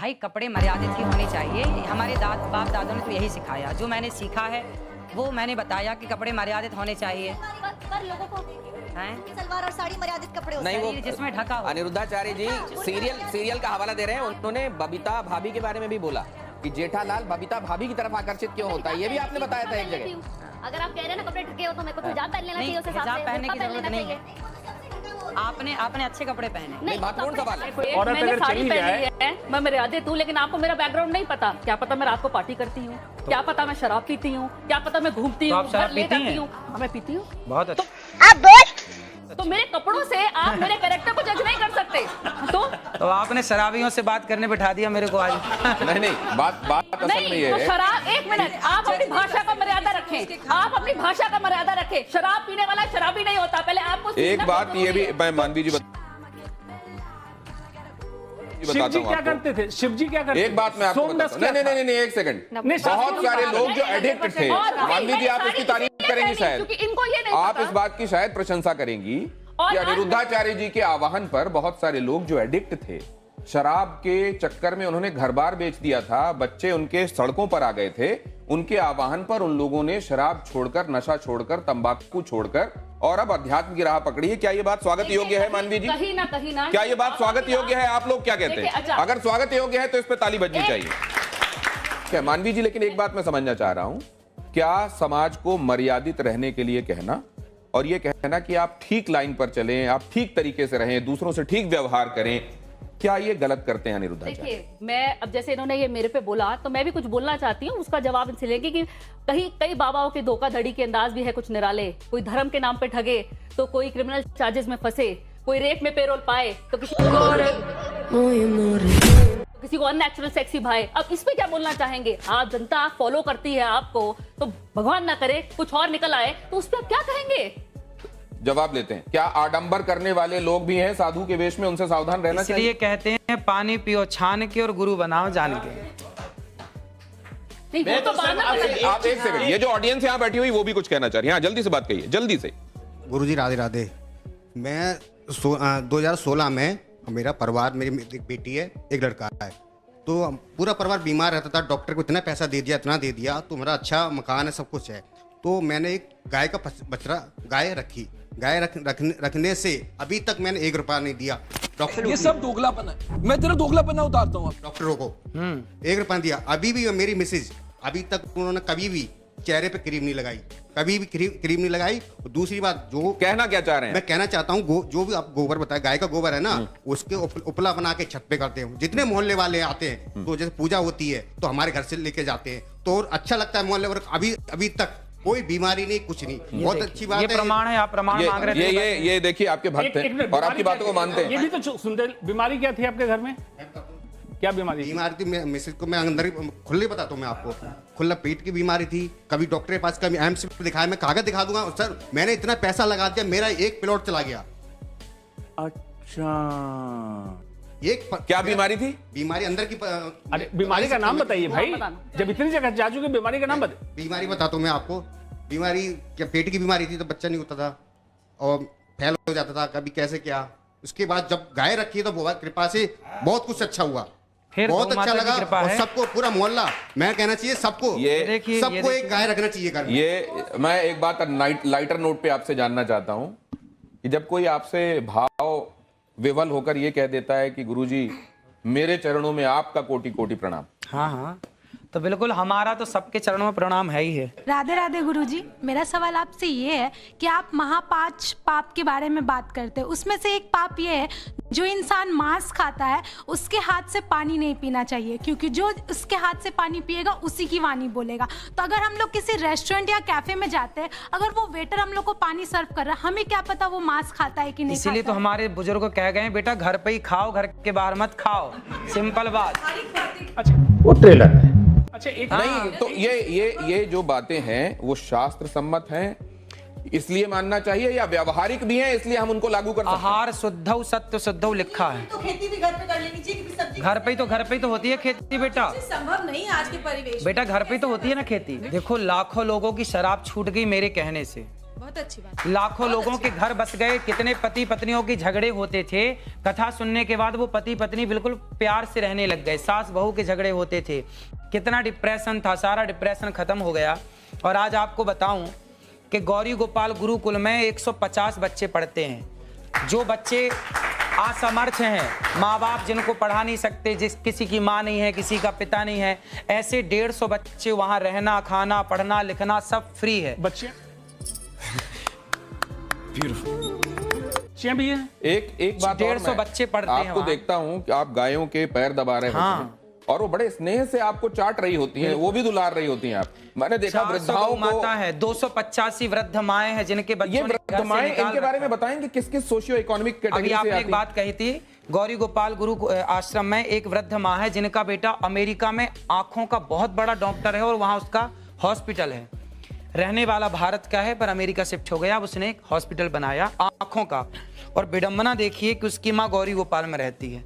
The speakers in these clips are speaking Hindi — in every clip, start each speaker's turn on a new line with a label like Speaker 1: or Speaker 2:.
Speaker 1: भाई कपड़े मर्यादित ही होने चाहिए। हमारे बाप दादों ने तो यही सिखाया। जो मैंने सीखा है वो मैंने बताया कि कपड़े मर्यादित होने चाहिए।
Speaker 2: पर लोगों को सलवार और साड़ी मर्यादित कपड़े होते हैं।
Speaker 3: नहीं, वो
Speaker 1: जिसमें ढका हो।
Speaker 3: अनिरुद्धाचार्य जी सीरियल का हवाला दे रहे हैं। उन्होंने बबीता भाभी के बारे में भी बोला कि जेठालाल बबीता भाभी की तरफ आकर्षित क्यों होता है। ये भी आपने बताया था एक जगह।
Speaker 2: अगर आप कह रहे हैं ना कपड़े ढके हो तो मेरे को तो हिजाब पहन लेना चाहिए। उस हिसाब से
Speaker 1: पहनने की जरूरत नहीं है। आपने अच्छे कपड़े पहने।
Speaker 3: नहीं, महत्वपूर्ण सवाल है।
Speaker 4: औरत
Speaker 5: मैंने
Speaker 4: अगर
Speaker 5: साड़ी
Speaker 4: चली
Speaker 5: पहनी
Speaker 4: जाए
Speaker 5: है, मैं मर्यादित हूँ, लेकिन आपको मेरा बैकग्राउंड नहीं पता। क्या पता मैं रात को पार्टी करती हूँ, क्या पता मैं शराब पीती हूँ, क्या पता मैं घूमती हूँ,
Speaker 4: शराब पीती हैं?
Speaker 5: मैं पीती हूँ।
Speaker 4: बहुत अच्छा।
Speaker 5: तो मेरे कपड़ों से आप मेरे कैरेक्टर को जज नहीं कर सकते।
Speaker 4: तो आपने शराबियों से बात करने बिठा दिया मेरे को आज।
Speaker 3: नहीं, बात असल में ये
Speaker 5: तो
Speaker 3: है।
Speaker 5: शराब, एक मिनट, आप अपनी भाषा का मर्यादा रखें। आप अपनी भाषा का मर्यादा रखें। शराब पीने वाला शराबी नहीं होता। पहले आपको
Speaker 3: एक बात ये भी मैं मानवी जी
Speaker 4: शिव जी क्या करते थे? शिव जी क्या करते?
Speaker 3: एक बात मैं आपको बताता हूं। नहीं, एक सेकंड। बहुत सारे लोग जो एडिक्ट थे, मानवी जी आप उसकी तारीफ करेंगी शायद,
Speaker 5: इनको ये नहीं
Speaker 3: आप इस बात की शायद प्रशंसा करेंगी कि अनिरुद्धाचार्य जी के आह्वान पर बहुत सारे लोग जो एडिक्ट थे, शराब के चक्कर में उन्होंने घर बार बेच दिया था, बच्चे उनके सड़कों पर आ गए थे, उनके आह्वान पर उन लोगों ने शराब छोड़कर, नशा छोड़कर, तंबाकू छोड़कर और अब अध्यात्म की राह पकड़ी है। क्या ये बात स्वागत योग्य है मानवी जी?
Speaker 5: कहीं ना
Speaker 3: क्या ये बात स्वागत योग्य है? आप लोग क्या कहते हैं? अगर स्वागत योग्य है तो इस पे ताली बजनी चाहिए। क्या मानवी जी, लेकिन एक बात मैं समझना चाह रहा हूं, क्या समाज को मर्यादित रहने के लिए कहना और ये कहना कि आप ठीक लाइन पर चलें, आप ठीक तरीके से रहें, दूसरों से ठीक व्यवहार करें, क्या ये गलत करते हैं अनिरुद्धाचार्य?
Speaker 5: देखिए, मैं अब जैसे इन्होंने ये मेरे पे बोला तो मैं भी कुछ बोलना चाहती हूँ। उसका जवाब इनसे लेंगे कि कई बाबाओं के धोखाधड़ी के अंदाज भी है कुछ निराले। कोई धर्म के नाम पे ठगे तो कोई क्रिमिनल चार्जेस में फंसे, कोई रेप में पेरोल पाए तो किसी को अननेचुरल सेक्सी भाई। अब इस पे क्या बोलना चाहेंगे? आप जनता फॉलो करती है आपको, तो भगवान ना करे कुछ और निकल आए तो उस पर आप क्या कहेंगे?
Speaker 3: जवाब लेते हैं। क्या आडंबर करने वाले लोग भी हैं साधु के वेश में? उनसे सावधान रहना चाहिए।
Speaker 4: इसलिए कहते हैं पानी पियो छान के और गुरु बनाओ जान के।
Speaker 5: नहीं, वो तो
Speaker 3: आप एक सेकंड, ये जो ऑडियंस यहाँ बैठी हुई वो भी कुछ कहना चाह रही है। हाँ, जल्दी से बात कहिए, जल्दी से।
Speaker 6: गुरुजी राधे राधे। मैं 2016 में, मेरा परिवार, मेरी एक बेटी है, एक लड़का है, तो पूरा परिवार बीमार रहता था। डॉक्टर को इतना पैसा दे दिया, इतना दे दिया, तो मेरा अच्छा मकान है, सब कुछ है। तो मैंने एक गाय का बछड़ा गाय रखी। गाय रखने से अभी तक मैंने 1 रुपया नहीं दिया। डॉक्टर,
Speaker 7: ये सब दोगलापन है। मैं तेरा दोगलापन उतारता हूँ
Speaker 6: डॉक्टरों को 1 रुपया दिया। अभी भी मेरी मिसेज, अभी तक उन्होंने कभी भी चेहरे पे क्रीम नहीं लगाई, कभी भी क्रीम नहीं लगाई। दूसरी बात, जो
Speaker 3: कहना क्या चाह रहे हैं?
Speaker 6: मैं कहना चाहता हूँ, जो भी आप गोबर बताया, गाय का गोबर है ना, उसके उपला बना के छत पे करते हैं। जितने मोहल्ले वाले आते हैं, तो जैसे पूजा होती है तो हमारे घर से लेके जाते हैं, तो अच्छा लगता है मोहल्ले वर्ग। अभी तक कोई बीमारी नहीं, कुछ नहीं। बहुत अच्छी बात है।
Speaker 4: ये प्रमाण है, आप प्रमाण मांग रहे थे।
Speaker 3: ये देखिए, आपके भक्त हैं और आपकी बातों को मानते हैं।
Speaker 4: ये भी तो सुनते। बीमारी क्या थी आपके घर में? क्या बीमारी
Speaker 6: थी? मिसेज को मैं अंदर खुले बताता हूँ मैं आपको। खुला पेट की बीमारी थी। कभी डॉक्टर के पास, कभी एम्स में दिखाया। मैं कागज दिखा दूंगा सर, मैंने इतना पैसा लगा दिया, मेरा एक प्लॉट चला गया।
Speaker 4: अच्छा,
Speaker 3: क्या बीमारी थी?
Speaker 6: बीमारी अंदर की।
Speaker 4: अरे बीमारी का नाम बताइए भाई, जब इतनी जगह जा चुके, बीमारी का नाम बताइए।
Speaker 6: बीमारी बताता हूँ मैं आपको। बीमारी क्या, पेट की बीमारी थी, तो बच्चा नहीं होता था और फैल हो जाता था, कभी कैसे क्या। उसके बाद जब गाय रखी तो भगवान कृपा से बहुत कुछ अच्छा हुआ, बहुत अच्छा लगा। और सबको, पूरा मोहल्ला, मैं कहना चाहिए सबको, सबको एक गाय रखना चाहिए घर में।
Speaker 3: ये मैं एक बात लाइटर नोट पे आपसे जानना चाहता हूं कि जब कोई आपसे भाव विवल होकर ये कह देता है कि गुरुजी मेरे चरणों में आपका कोटि कोटि प्रणाम।
Speaker 4: हाँ हाँ, तो बिल्कुल हमारा तो सबके चरणों में प्रणाम है ही है।
Speaker 8: राधे राधे गुरुजी। मेरा सवाल आपसे ये है कि आप महापांच पाप के बारे में बात करते हैं, उसमें से एक पाप ये है, जो इंसान मांस खाता है उसके हाथ से पानी नहीं पीना चाहिए, क्योंकि जो उसके हाथ से पानी पिएगा उसी की वाणी बोलेगा। तो अगर हम लोग किसी रेस्टोरेंट या कैफे में जाते हैं, अगर वो वेटर हम लोग को पानी सर्व कर रहा है, हमें क्या पता वो मांस खाता है कि नहीं।
Speaker 4: इसीलिए तो हमारे बुजुर्ग कह गए बेटा, घर पे ही खाओ, घर के बाहर मत खाओ। सिंपल बात।
Speaker 7: अच्छा, वो ट्रेलर है। अच्छा, एक
Speaker 3: नहीं, तो ये जो बातें हैं वो शास्त्र सम्मत हैं, इसलिए मानना चाहिए, या व्यवहारिक भी हैं इसलिए हम उनको लागू कर सकते हैं?
Speaker 4: आहार शुद्धौ सत्य शुद्धौ लिखा है।
Speaker 9: तो खेती भी घर पे कर लेनी चाहिए, सब्जी
Speaker 4: घर पे ही तो होती है खेती बेटा।
Speaker 9: संभव नहीं आज के परिवेश
Speaker 4: बेटा, घर पे तो होती है ना खेती। देखो, लाखों लोगों की शराब छूट गई मेरे कहने से।
Speaker 9: बहुत अच्छी बात।
Speaker 4: लाखों लोगों के घर बस गए, कितने पति पत्नियों के झगड़े होते थे, कथा सुनने के बाद वो पति पत्नी बिल्कुल प्यार से रहने लग गए। सास बहू के झगड़े होते थे, कितना डिप्रेशन था, सारा डिप्रेशन खत्म हो गया। और आज आपको बताऊं कि गौरी गोपाल गुरुकुल में 150 बच्चे पढ़ते हैं। जो बच्चे असमर्थ हैं, माँ बाप जिनको पढ़ा नहीं सकते, किसी की माँ नहीं है, किसी का पिता नहीं है, ऐसे 150 बच्चे वहाँ रहना, खाना, पढ़ना, लिखना सब फ्री है।
Speaker 7: बच्चे भी है।
Speaker 3: एक बात और
Speaker 4: 150 बच्चे पढ़ते हैं
Speaker 3: आपको
Speaker 4: वहाँ।
Speaker 3: देखता हूँ कि आप गायों के पैर दबा रहे
Speaker 4: हाँ।
Speaker 3: होते हैं और वो बड़े स्नेह से आपको चाट रही होती हैं, वो भी दुलार रही होती हैं। आप मैंने देखा
Speaker 4: 400
Speaker 3: वृद्धाओं
Speaker 4: गौ माता
Speaker 3: को,
Speaker 4: है, 285 वृद्ध माएं हैं जिनके
Speaker 3: ये
Speaker 4: बच्चों ने
Speaker 3: वृद्ध
Speaker 4: घर से
Speaker 3: माएं,
Speaker 4: निकाल
Speaker 3: इनके बारे में
Speaker 4: रखा है।
Speaker 3: बताएंगे किस किस सोशियो इकोनॉमिक
Speaker 4: अभी
Speaker 3: कैटेगरी से
Speaker 4: आपने
Speaker 3: आती
Speaker 4: एक बात कही थी, गौरी गोपाल गुरु आश्रम में एक वृद्ध माँ है जिनका बेटा अमेरिका में आंखों का बहुत बड़ा डॉक्टर है और वहां उसका हॉस्पिटल है। रहने वाला भारत का है पर अमेरिका शिफ्ट हो गया, अब उसने एक हॉस्पिटल बनाया आंखों का। और विडंबना देखिए कि उसकी माँ गौरी गोपाल में रहती है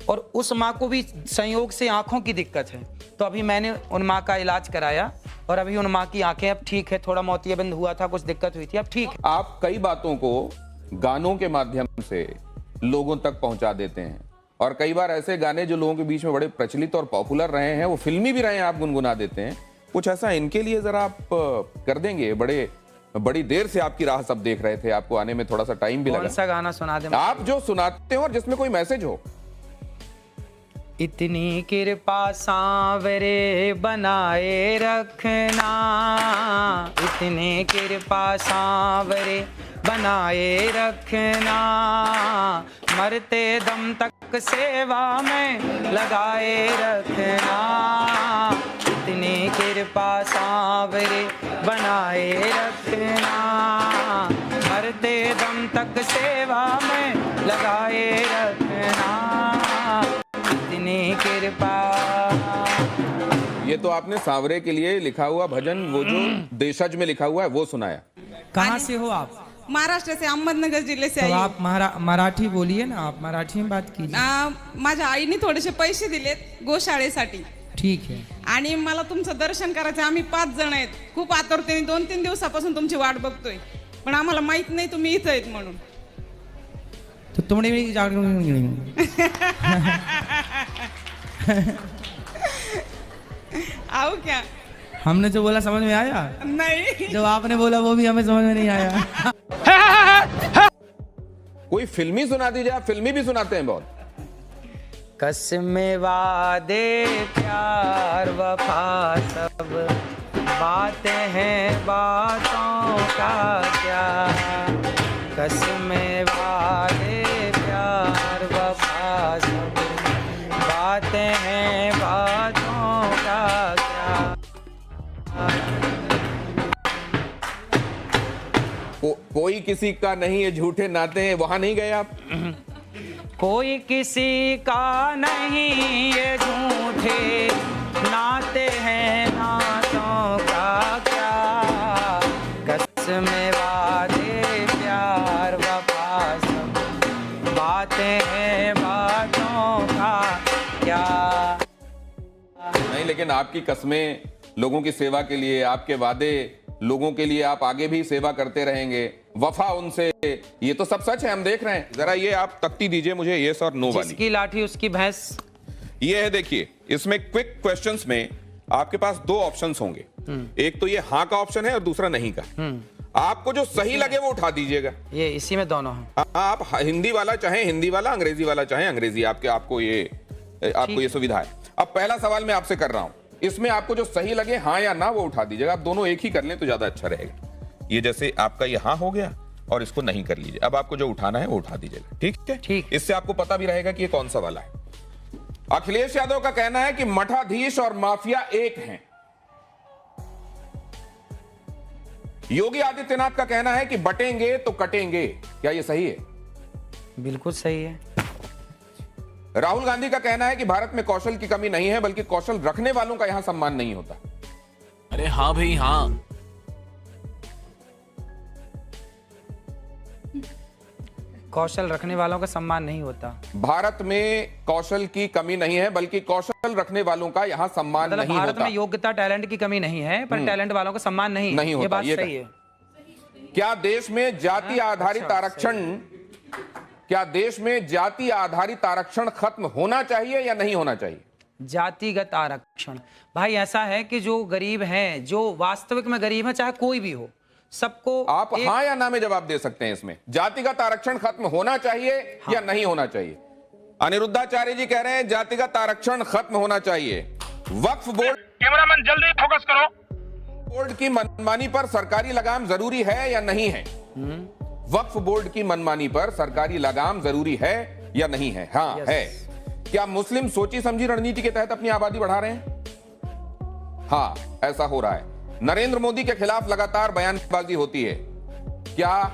Speaker 4: और उस माँ को भी संयोग से आंखों की दिक्कत है। तो अभी मैंने उन माँ का इलाज कराया और अभी उन माँ की आंखें अब ठीक है, थोड़ा मोतियाबिंद हुआ था, कुछ दिक्कत हुई थी, अब ठीक है।
Speaker 3: आप कई बातों को गानों के माध्यम से लोगों तक पहुंचा देते हैं और कई बार ऐसे गाने जो लोगों के बीच में बड़े प्रचलित और पॉपुलर रहे हैं, वो फिल्मी भी रहे हैं, आप गुनगुना देते हैं। कुछ ऐसा इनके लिए जरा आप कर देंगे? बड़ी देर से आपकी राह सब देख रहे थे, आपको आने में थोड़ा सा टाइम भी लगा।
Speaker 4: कौन सा गाना सुना दे?
Speaker 3: आप जो सुनाते हो और जिसमें कोई मैसेज हो।
Speaker 4: इतनी कृपा सांवरे बनाए रखना, इतनी कृपा सांवरे बनाए रखना, मरते दम तक सेवा में लगाए रखना, इतनी कृपा सांवरे बनाए रखना, मरते दम तक सेवा में लगाए रखना, इतनी कृपा।
Speaker 3: ये तो आपने सांवरे के लिए लिखा हुआ भजन, वो जो देशज में लिखा हुआ है वो सुनाया।
Speaker 10: कहाँ से हो आप?
Speaker 9: महाराष्ट्र से, अहमदनगर जिल्हे से
Speaker 10: तो
Speaker 9: आई
Speaker 10: आप मराठी बोलिए ना, आप मराठी में बात कीजिए।
Speaker 9: माझ्या आईने थोडेसे पैसे दिलेत गोशाळेसाठी
Speaker 10: ठीक है।
Speaker 9: आणि मला तुमचं दर्शन करायचं। आम्ही 5 जण आहेत, खूप आतुरतेने 2-3 दिवसापासून तुमची वाट बघतोय, पण आम्हाला माहित नाही तुम्ही इथं आहेत म्हणून।
Speaker 10: तो तुमने भी
Speaker 9: आओ क्या?
Speaker 10: हमने जो बोला समझ में आया?
Speaker 9: नहीं,
Speaker 10: जो आपने बोला वो भी हमें समझ में नहीं आया।
Speaker 3: कोई फिल्मी सुना दीजिए, आप फिल्मी भी सुनाते हैं बहुत।
Speaker 4: कसमें वादे प्यार वफा सब बातें हैं बातों का क्या, कसमें वादे प्यार वफा सब बातें हैं बातों का क्या।
Speaker 3: कोई किसी का नहीं है, झूठे नाते हैं, वहां नहीं गए आप?
Speaker 4: कोई किसी का नहीं ये झूठे नाते हैं नातों का क्या, कसमें वादे प्यार वफा सब बातें हैं बातों का क्या।
Speaker 3: नहीं, लेकिन आपकी कस्में लोगों की सेवा के लिए, आपके वादे लोगों के लिए, आप आगे भी सेवा करते रहेंगे, वफा उनसे, ये तो सब सच है, हम देख रहे हैं। जरा ये आप तख्ती दीजिए मुझे, यस और नो वाली।
Speaker 4: जिसकी लाठी उसकी भैंस।
Speaker 3: ये है, देखिए इसमें क्विक क्वेश्चंस में आपके पास 2 ऑप्शंस होंगे। एक तो ये हाँ का ऑप्शन है और दूसरा नहीं का। आपको जो सही लगे वो उठा दीजिएगा।
Speaker 4: ये इसी में दोनों हैं।
Speaker 3: आप हिंदी वाला चाहे हिंदी वाला, अंग्रेजी वाला चाहे अंग्रेजी, आपको ये सुविधा है। अब पहला सवाल मैं आपसे कर रहा हूं, इसमें आपको जो सही लगे हाँ या ना वो उठा दीजिएगा। आप दोनों एक ही कर लें तो ज्यादा अच्छा रहेगा। ये जैसे आपका ये हाँ हो गया और इसको नहीं कर लीजिए। अब आपको जो उठाना है वो उठा दीजिएगा, ठीक है?
Speaker 4: ठीक।
Speaker 3: इससे आपको पता भी रहेगा कि ये कौन सा वाला है। अखिलेश यादव का कहना है कि मठाधीश और माफिया एक हैं। योगी आदित्यनाथ का कहना है कि बटेंगे तो कटेंगे। क्या ये सही है?
Speaker 4: बिल्कुल सही है।
Speaker 3: राहुल गांधी का कहना है कि भारत में कौशल की कमी नहीं है, बल्कि कौशल रखने वालों का यहां सम्मान नहीं होता।
Speaker 7: अरे हाँ भाई हाँ।
Speaker 4: कौशल रखने वालों का सम्मान नहीं होता।
Speaker 3: भारत में कौशल की कमी नहीं है, बल्कि कौशल रखने वालों का यहाँ सम्मान
Speaker 4: मतलब
Speaker 3: नहीं
Speaker 4: भारत
Speaker 3: होता।
Speaker 4: में योग्यता टैलेंट की कमी नहीं है, पर टैलेंट वालों का सम्मान नहीं
Speaker 3: होता।
Speaker 4: ये बात
Speaker 3: ये
Speaker 4: सही है।
Speaker 3: क्या देश में जाति आधारित आरक्षण, क्या देश में जाति आधारित आरक्षण खत्म होना चाहिए या नहीं होना चाहिए?
Speaker 4: जातिगत आरक्षण भाई ऐसा है कि जो गरीब हैं, जो वास्तविक में गरीब है, चाहे कोई भी हो, सबको
Speaker 3: आप हाँ या ना में जवाब दे सकते हैं इसमें। जातिगत आरक्षण खत्म होना चाहिए या नहीं होना चाहिए? अनिरुद्धाचार्य जी कह रहे हैं जातिगत आरक्षण खत्म होना चाहिए। वक्फ बोर्ड,
Speaker 11: कैमरामैन जल्दी फोकस करो।
Speaker 3: बोर्ड की मनमानी पर सरकारी लगाम जरूरी है या नहीं है? वक्फ बोर्ड की मनमानी पर सरकारी लगाम जरूरी है या नहीं है? हाँ है। क्या मुस्लिम सोची समझी रणनीति के तहत अपनी आबादी बढ़ा रहे हैं? हाँ, ऐसा हो रहा है। नरेंद्र मोदी के खिलाफ लगातार बयानबाजी होती है। क्या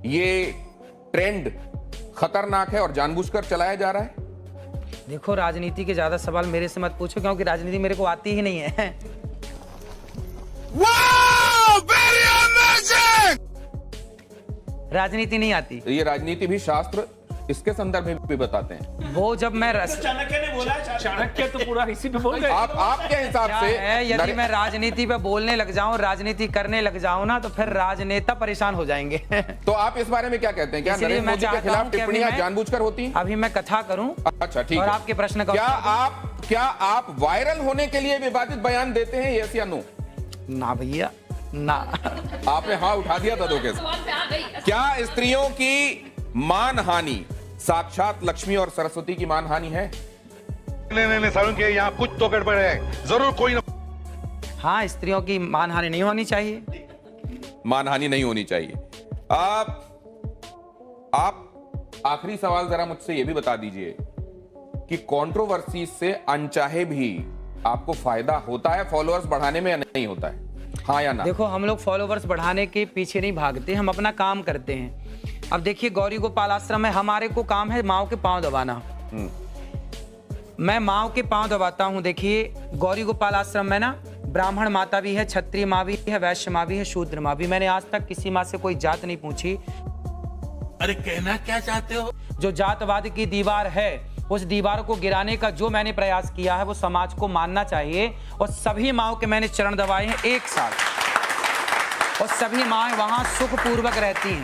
Speaker 3: ये ट्रेंड खतरनाक है और जानबूझकर चलाया जा रहा है?
Speaker 4: देखो, राजनीति के ज्यादा सवाल मेरे से मत पूछो, क्योंकि राजनीति मेरे को आती ही नहीं है। राजनीति नहीं आती।
Speaker 3: ये राजनीति भी शास्त्र इसके संदर्भ में भी बताते हैं।
Speaker 4: वो जब मैं
Speaker 11: चाणक्य ने बोला, चाणक्य तो पूरा इसी पे बोल गए।
Speaker 3: आपके हिसाब से
Speaker 4: यदि मैं राजनीति पे बोलने लग जाऊं, राजनीति करने लग जाऊं ना, तो फिर राजनेता परेशान हो जाएंगे।
Speaker 3: तो आप इस बारे में क्या कहते हैं? क्या नरेंद्र मोदी के खिलाफ टिप्पणियां जानबूझकर होती हैं?
Speaker 4: अभी मैं कथा करूं।
Speaker 3: अच्छा, ठीक है।
Speaker 4: और आपके प्रश्न का
Speaker 3: क्या आप वायरल होने के लिए विवादित बयान देते हैं, यस या नो?
Speaker 4: ना भैया, ना।
Speaker 3: आपने हाँ उठा दिया था धोखे से। क्या स्त्रियों की मानहानि साक्षात लक्ष्मी और सरस्वती की मानहानि है?
Speaker 11: नहीं सारुण के यहाँ कुछ तो गड़बड़ है, जरूर कोई ना।
Speaker 4: हाँ, स्त्रियों की मानहानि नहीं होनी चाहिए।
Speaker 3: मानहानि नहीं होनी चाहिए। आप आखिरी सवाल जरा मुझसे ये भी बता दीजिए कि कंट्रोवर्सी से अनचाहे भी आपको फायदा होता है फॉलोअर्स बढ़ाने में या नहीं होता है? हाँ या ना?
Speaker 4: देखो, हम लोग फॉलोवर्स बढ़ाने के पीछे नहीं भागते, हम अपना काम करते हैं। अब देखिए, गौरी गोपाल आश्रम में हमारे को काम है माओ के पांव दबाना। मैं माओ के पांव दबाता हूँ। देखिए, गौरी गोपाल आश्रम में ना ब्राह्मण माता भी है, क्षत्रिय माँ भी है, वैश्य माँ भी है, शूद्र माँ भी। मैंने आज तक किसी माँ से कोई जात नहीं पूछी।
Speaker 7: अरे कहना क्या चाहते हो?
Speaker 4: जो जातवाद की दीवार है, उस दीवार को गिराने का जो मैंने प्रयास किया है, वो समाज को मानना चाहिए। और सभी माओ के मैंने चरण दबाए हैं एक साथ, और सभी माएँ वहाँ सुखपूर्वक रहती हैं।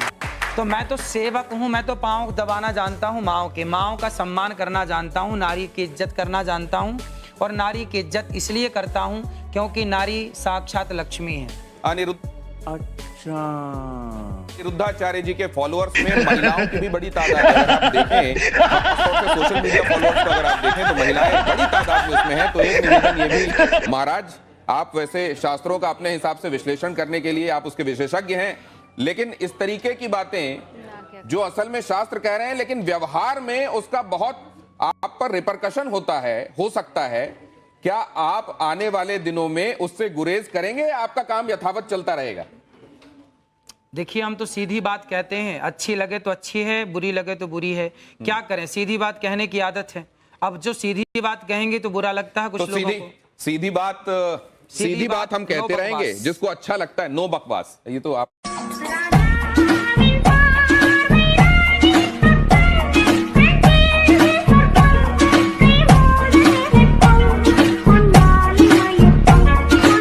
Speaker 4: तो मैं तो सेवक हूँ, मैं तो पाँव दबाना जानता हूँ माओ के, माओ का सम्मान करना जानता हूँ, नारी की इज्जत करना जानता हूँ। और नारी की इज्जत इसलिए करता हूँ क्योंकि नारी साक्षात लक्ष्मी है।
Speaker 3: अनिरुद्धाचार्य जी के फॉलोअर्स में महिलाओं की भी बड़ी तादाद है। अगर आप देखें, सोशल मीडिया फॉलोअर्स को अगर आप देखें तो महिलाएं बड़ी तादाद में उसमें हैं। तो एक निवेदन ये भी, महाराज आप वैसे शास्त्रों का अपने हिसाब से विश्लेषण करने के लिए आप उसके विशेषज्ञ हैं, लेकिन इस तरीके की बातें जो असल में शास्त्र कह रहे हैं, लेकिन व्यवहार में उसका बहुत आप पर रिपरकशन होता है, हो सकता है। क्या आप आने वाले दिनों में उससे गुरेज करेंगे, आपका काम यथावत चलता रहेगा?
Speaker 4: देखिए, हम तो सीधी बात कहते हैं, अच्छी लगे तो अच्छी है, बुरी लगे तो बुरी है। क्या करें, सीधी बात कहने की आदत है। अब जो सीधी बात कहेंगे तो बुरा लगता है कुछ लोगों को।
Speaker 3: सीधी बात हम कहते रहेंगे, जिसको अच्छा लगता है। नो बकवास, ये तो आप